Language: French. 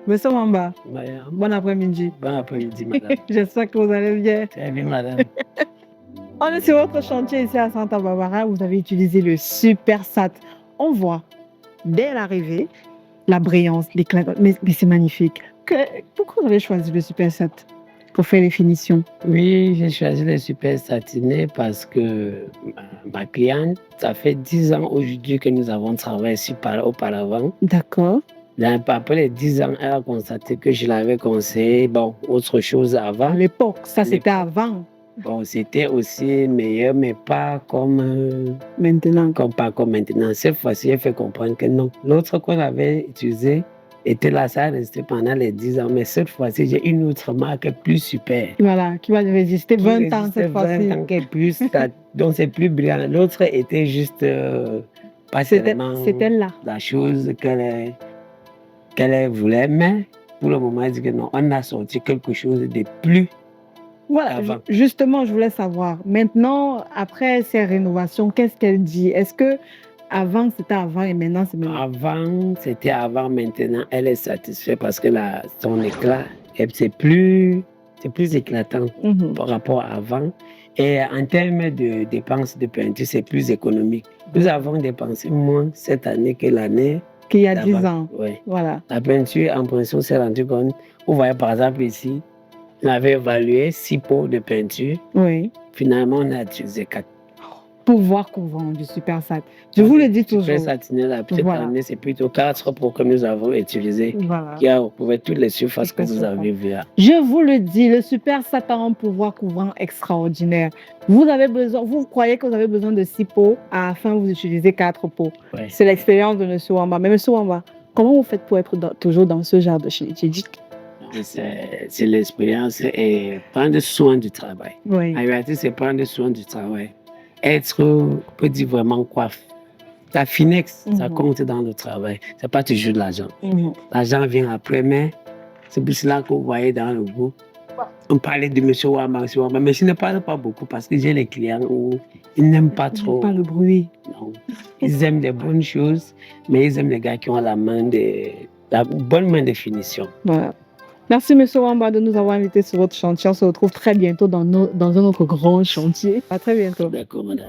Monsieur Wamba, Madame, bon après-midi. bon après-midi, madame. J'espère que vous allez bien. Très bien, madame. On est sur votre chantier ici à Santa Barbara. Vous avez utilisé le Super Sat. On voit, dès l'arrivée, la brillance, l'éclat. Mais c'est magnifique. Pourquoi vous avez choisi le Super Sat pour faire les finitions? Oui, j'ai choisi le super satiné parce que ma cliente, ça fait 10 ans aujourd'hui que nous avons travaillé ici auparavant. D'accord. Après les 10 ans, elle a constaté que je l'avais conseillé, bon, autre chose À avant. l'époque, ça c'était l'époque. avant. Bon, c'était aussi meilleur, mais pas comme Maintenant. pas comme maintenant. Cette fois-ci, elle fait comprendre que non. L'autre qu'on avait utilisé était là, ça a resté pendant les 10 ans, mais cette fois-ci, j'ai une autre marque plus super. Voilà, qui va résister Qui 20 ans résiste cette 20 fois-ci. ans, qui est plus, donc c'est plus brillant. L'autre était juste pas tellement C'était là. la chose qu'elle voulait, mais pour le moment, elle dit que non, on a sorti quelque chose de plus. Voilà, Avant. justement, je voulais savoir. Maintenant, après ces rénovations, qu'est-ce qu'elle dit? Est-ce que avant c'était avant et maintenant c'est maintenant? Avant, c'était avant, maintenant, elle est satisfaite parce que son éclat, c'est plus éclatant par rapport à avant. Et en termes de dépenses de peinture, c'est plus économique. Nous avons dépensé moins cette année que l'année qu'il y a 10 ans. Oui. Voilà. La peinture, en principe, s'est rendu compte. Vous voyez, par exemple, ici, on avait évalué 6 pots de peinture. Oui. Finalement, on a utilisé 4. Pouvoir couvrant du Super Sat. Je vous le dis toujours. Super Satiné, cette année, c'est plutôt 4 pots que nous avons utilisés, qui a recouvert toutes les surfaces que vous avez vues là. Je vous le dis, le Super Sat a un pouvoir couvrant extraordinaire. Vous croyez que vous avez besoin de 6 pots, à la fin, vous utilisez 4 pots. Ouais. C'est l'expérience de M. Wamba. Mais M. Wamba, comment vous faites pour être toujours dans ce genre de chez C'est l'expérience et prendre soin du travail. Oui. En réalité, c'est prendre soin du travail. On peut dire vraiment quoi. Ta finesse, ça compte dans le travail. C'est pas toujours de l'argent. L'argent vient après, mais c'est pour cela que vous voyez dans le groupe. On parlait de M. Wamba, mais je ne parle pas beaucoup parce que j'ai les clients où ils n'aiment pas trop. Pas le bruit. Non. Ils aiment les bonnes choses, mais ils aiment les gars qui ont la bonne main de finition. Voilà. Merci, M. Wamba, de nous avoir invités sur votre chantier. On se retrouve très bientôt dans un autre grand chantier. À très bientôt. D'accord, madame.